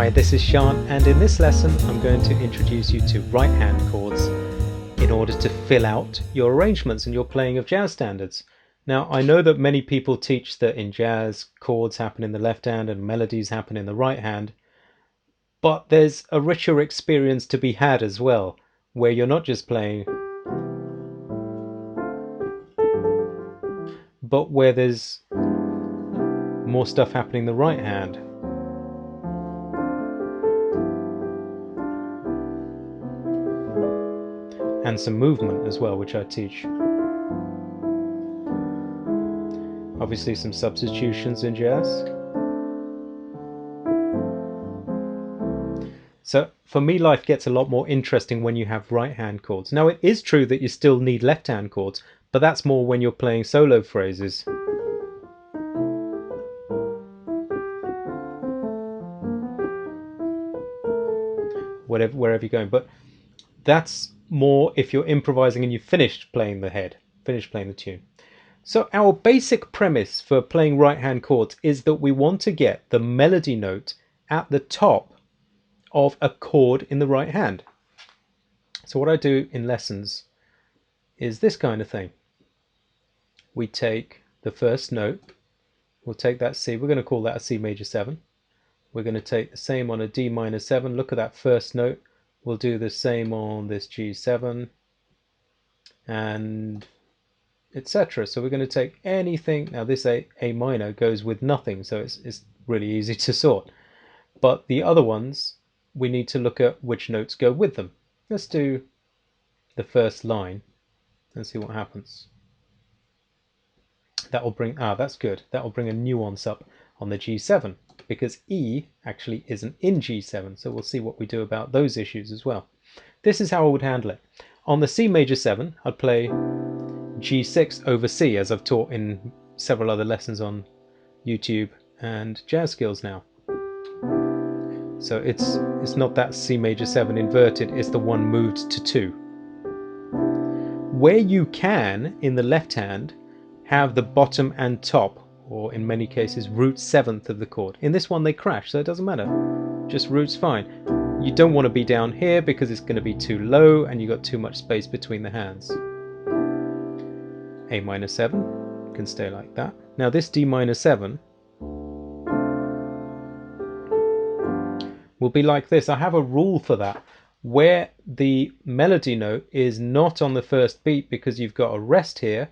Hi, this is Sean, and in this lesson I'm going to introduce you to right hand chords in order to fill out your arrangements and your playing of jazz standards. Now, I know that many people teach that in jazz chords happen in the left hand and melodies happen in the right hand, but there's a richer experience to be had as well, where you're not just playing, but where there's more stuff happening in the right hand. And some movement as well, which I teach. Obviously some substitutions in jazz. So for me, life gets a lot more interesting when you have right hand chords. Now, it is true that you still need left hand chords, but that's more when you're playing solo phrases. Wherever you're going, but that's more if you're improvising and you've finished playing the tune. So our basic premise for playing right hand chords is that we want to get the melody note at the top of a chord in the right hand. So what I do in lessons is this kind of thing. We take the first note, we'll take that C, we're going to call that a C major 7. We're going to take the same on a D minor 7, look at that first note. We'll do the same on this G7 and etc. So we're going to take anything. Now this A minor goes with nothing, so it's really easy to sort. But the other ones, we need to look at which notes go with them. Let's do the first line and see what happens. That will bring, that's good. That will bring a nuance up on the G7 because E actually isn't in G7. So we'll see what we do about those issues as well. This is how I would handle it. On the C major 7, I'd play G6 over C, as I've taught in several other lessons on YouTube and Jazz Skills now. So it's not that C major 7 inverted, it's the one moved to 2. Where you can, in the left hand, have the bottom and top, or in many cases root 7th of the chord. In this one they crash, so it doesn't matter. Just root's fine. You don't want to be down here because it's going to be too low and you've got too much space between the hands. A minor 7 can stay like that. Now this D minor 7 will be like this. I have a rule for that, where the melody note is not on the first beat because you've got a rest here.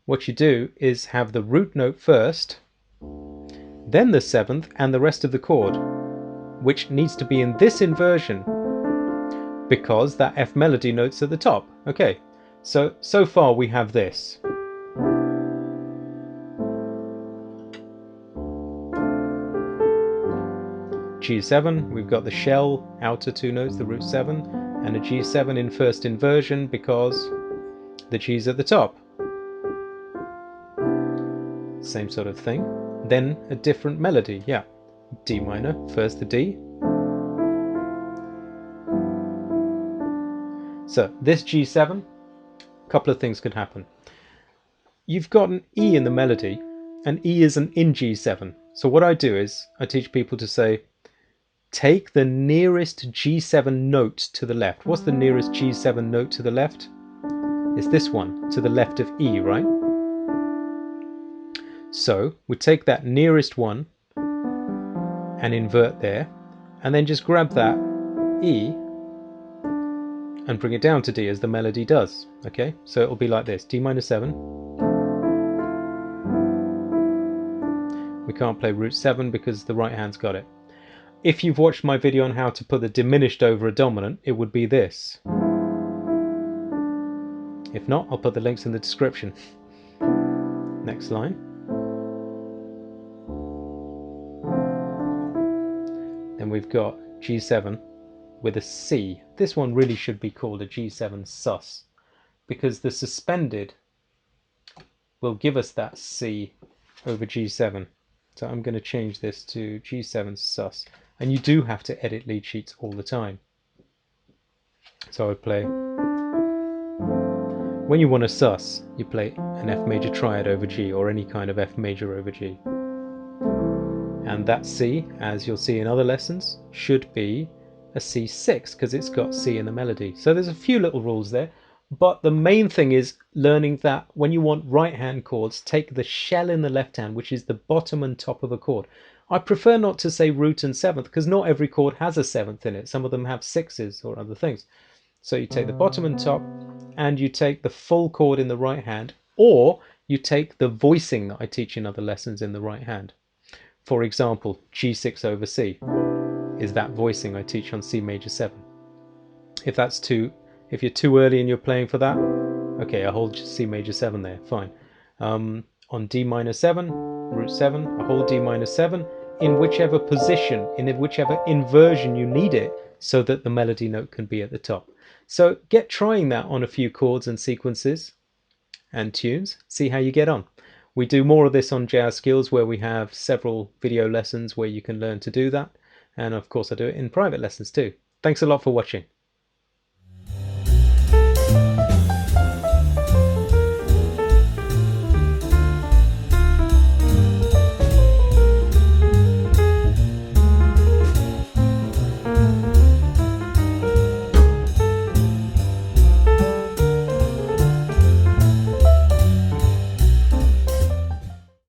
What you do is have the root note first, then the 7th and the rest of the chord, which needs to be in this inversion because that F melody note's at the top. Okay, so far we have this. G7, we've got the shell outer two notes, the root 7, and a G7 in first inversion because the G's at the top. Same sort of thing. Then a different melody, yeah. D minor, first the D. So this G7, a couple of things could happen. You've got an E in the melody, and E isn't in G7. So what I do is, I teach people to say, take the nearest G7 note to the left. What's the nearest G7 note to the left? It's this one, to the left of E, right? So we take that nearest one and invert there, and then just grab that E and bring it down to D as the melody does. Okay, so it'll be like this: D minor 7. We can't play root 7 because the right hand's got it. If you've watched my video on how to put the diminished over a dominant, it would be this. If not, I'll put the links in the description. Next line. Then we've got G7 with a C. This one really should be called a G7 sus because the suspended will give us that C over G7. So I'm going to change this to G7 sus. And you do have to edit lead sheets all the time. So I would play, when you want a sus, you play an F major triad over G or any kind of F major over G. And that C, as you'll see in other lessons, should be a C6 because it's got C in the melody. So there's a few little rules there, but the main thing is learning that when you want right hand chords, take the shell in the left hand, which is the bottom and top of a chord. I prefer not to say root and seventh because not every chord has a seventh in it. Some of them have sixes or other things. So you take the bottom and top and you take the full chord in the right hand, or you take the voicing that I teach in other lessons in the right hand. For example, G6 over C is that voicing I teach on C major 7. If you're too early and you're playing for that, okay, I hold C major 7 there, fine. On D minor 7, root 7, I hold D minor 7 in whichever position, in whichever inversion you need it, so that the melody note can be at the top. So get trying that on a few chords and sequences and tunes, see how you get on. We do more of this on Jazz Skills, where we have several video lessons where you can learn to do that. And of course I do it in private lessons too. Thanks a lot for watching.